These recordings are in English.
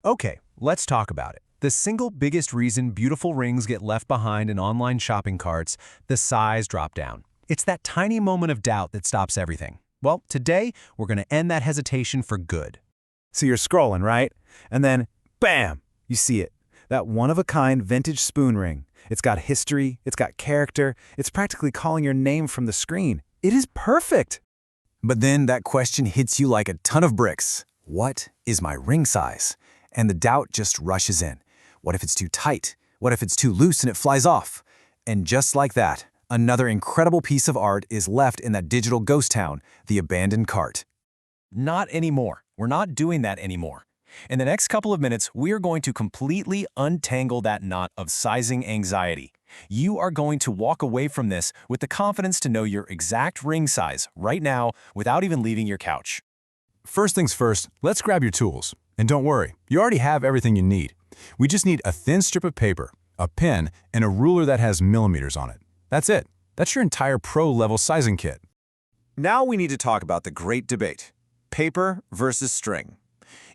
Okay, let's talk about it. The single biggest reason beautiful rings get left behind in online shopping carts, the size drop down. It's that tiny moment of doubt that stops everything. Well, today, we're going to end that hesitation for good. So you're scrolling, right? And then, bam, you see it. That one-of-a-kind vintage spoon ring. It's got history, it's got character, it's practically calling your name from the screen. It is perfect. But then that question hits you like a ton of bricks. What is my ring size? And the doubt just rushes in. What if it's too tight? What if it's too loose and it flies off? And just like that, another incredible piece of art is left in that digital ghost town, the abandoned cart. Not anymore. We're not doing that anymore. In the next couple of minutes, we are going to completely untangle that knot of sizing anxiety. You are going to walk away from this with the confidence to know your exact ring size right now without even leaving your couch. First things first, let's grab your tools. And don't worry, you already have everything you need. We just need a thin strip of paper, a pen, and a ruler that has millimeters on it. That's it. That's your entire pro-level sizing kit. Now we need to talk about the great debate, paper versus string.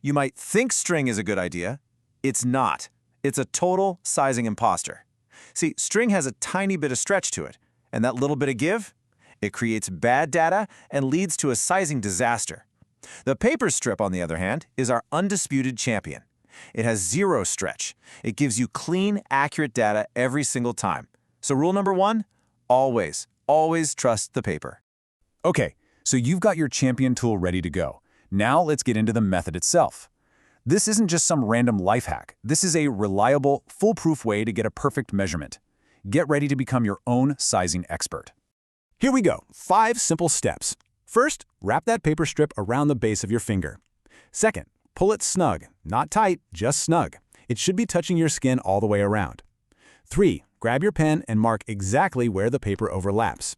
You might think string is a good idea. It's not. It's a total sizing imposter. See, string has a tiny bit of stretch to it, and that little bit of give, it creates bad data and leads to a sizing disaster. The paper strip, on the other hand, is our undisputed champion. It has zero stretch. It gives you clean, accurate data every single time. So rule number one, always trust the paper. Okay, so you've got your champion tool ready to go. Now let's get into the method itself. This isn't just some random life hack. This is a reliable, foolproof way to get a perfect measurement. Get ready to become your own sizing expert. Here we go, 5 simple steps. First, wrap that paper strip around the base of your finger. Second, pull it snug, not tight, just snug. It should be touching your skin all the way around. 3, grab your pen and mark exactly where the paper overlaps.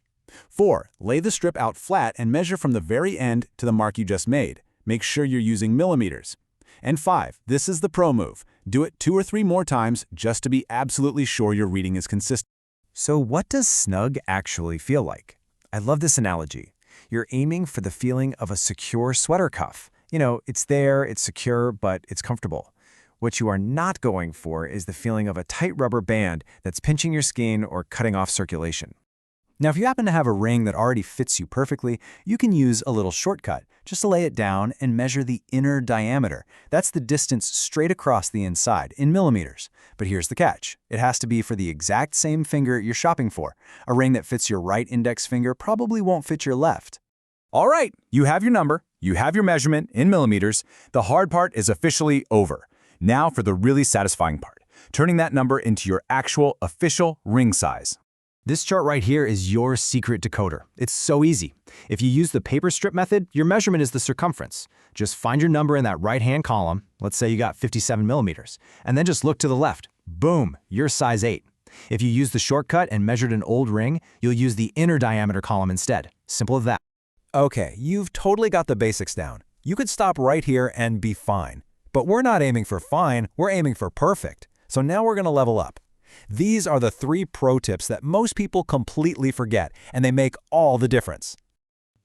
4, lay the strip out flat and measure from the very end to the mark you just made. Make sure you're using millimeters. And 5, this is the pro move. Do it 2 or 3 more times just to be absolutely sure your reading is consistent. So what does snug actually feel like? I love this analogy. You're aiming for the feeling of a secure sweater cuff. You know, it's there, it's secure, but it's comfortable. What you are not going for is the feeling of a tight rubber band that's pinching your skin or cutting off circulation. Now, if you happen to have a ring that already fits you perfectly, you can use a little shortcut just to lay it down and measure the inner diameter. That's the distance straight across the inside in millimeters. But here's the catch. It has to be for the exact same finger you're shopping for. A ring that fits your right index finger probably won't fit your left. All right, you have your number, you have your measurement in millimeters. The hard part is officially over. Now for the really satisfying part, turning that number into your actual official ring size. This chart right here is your secret decoder. It's so easy. If you use the paper strip method, your measurement is the circumference. Just find your number in that right-hand column, let's say you got 57 millimeters, and then just look to the left. Boom, you're size 8. If you use the shortcut and measured an old ring, you'll use the inner diameter column instead. Simple as that. Okay, you've totally got the basics down. You could stop right here and be fine. But we're not aiming for fine, we're aiming for perfect. So now we're going to level up. These are the 3 pro tips that most people completely forget, and they make all the difference.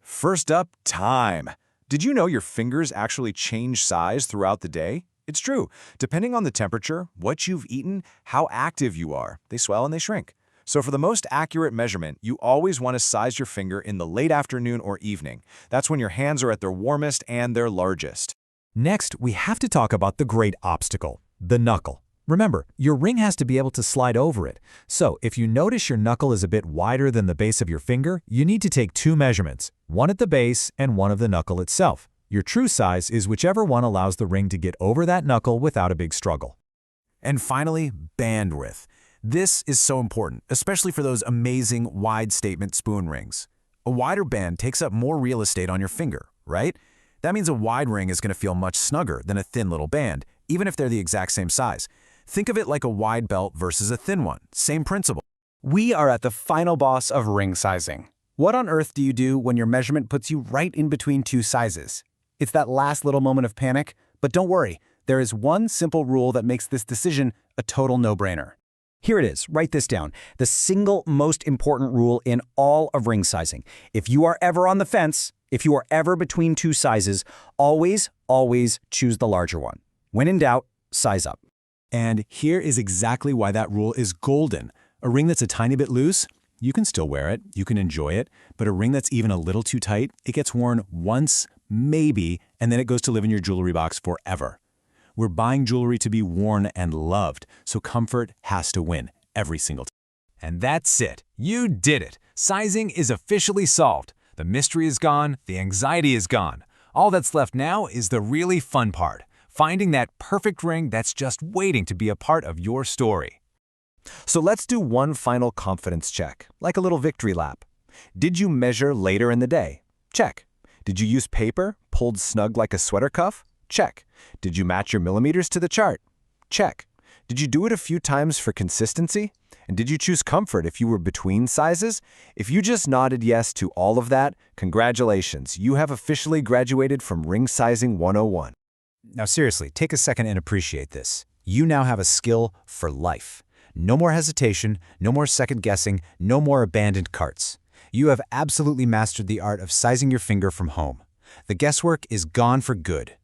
First up, time. Did you know your fingers actually change size throughout the day? It's true. Depending on the temperature, what you've eaten, how active you are, they swell and they shrink. So for the most accurate measurement, you always want to size your finger in the late afternoon or evening. That's when your hands are at their warmest and their largest. Next, we have to talk about the great obstacle, the knuckle. Remember, your ring has to be able to slide over it. So if you notice your knuckle is a bit wider than the base of your finger, you need to take 2 measurements, one at the base and one of the knuckle itself. Your true size is whichever one allows the ring to get over that knuckle without a big struggle. And finally, bandwidth. This is so important, especially for those amazing wide statement spoon rings. A wider band takes up more real estate on your finger, right? That means a wide ring is going to feel much snugger than a thin little band, even if they're the exact same size. Think of it like a wide belt versus a thin one. Same principle. We are at the final boss of ring sizing. What on earth do you do when your measurement puts you right in between 2 sizes? It's that last little moment of panic, but don't worry. There is one simple rule that makes this decision a total no-brainer. Here it is. Write this down. The single most important rule in all of ring sizing. If you are ever on the fence, if you are ever between 2 sizes, always choose the larger one. When in doubt, size up. And here is exactly why that rule is golden. A ring that's a tiny bit loose, you can still wear it, you can enjoy it, but a ring that's even a little too tight, it gets worn once, maybe, and then it goes to live in your jewelry box forever. We're buying jewelry to be worn and loved, so comfort has to win every single time. And that's it. You did it. Sizing is officially solved. The mystery is gone, the anxiety is gone. All that's left now is the really fun part, finding that perfect ring that's just waiting to be a part of your story. So let's do one final confidence check, like a little victory lap. Did you measure later in the day? Check. Did you use paper, pulled snug like a sweater cuff? Check. Did you match your millimeters to the chart? Check. Did you do it a few times for consistency? And did you choose comfort if you were between sizes? If you just nodded yes to all of that, congratulations, you have officially graduated from Ring Sizing 101. Now seriously, take a second and appreciate this. You now have a skill for life. No more hesitation, no more second guessing, no more abandoned carts. You have absolutely mastered the art of sizing your finger from home. The guesswork is gone for good.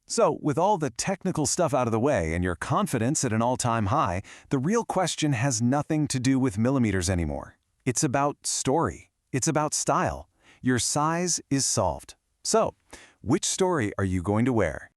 So, with all the technical stuff out of the way and your confidence at an all-time high, the real question has nothing to do with millimeters anymore. It's about story. It's about style. Your size is solved. So, which story are you going to wear?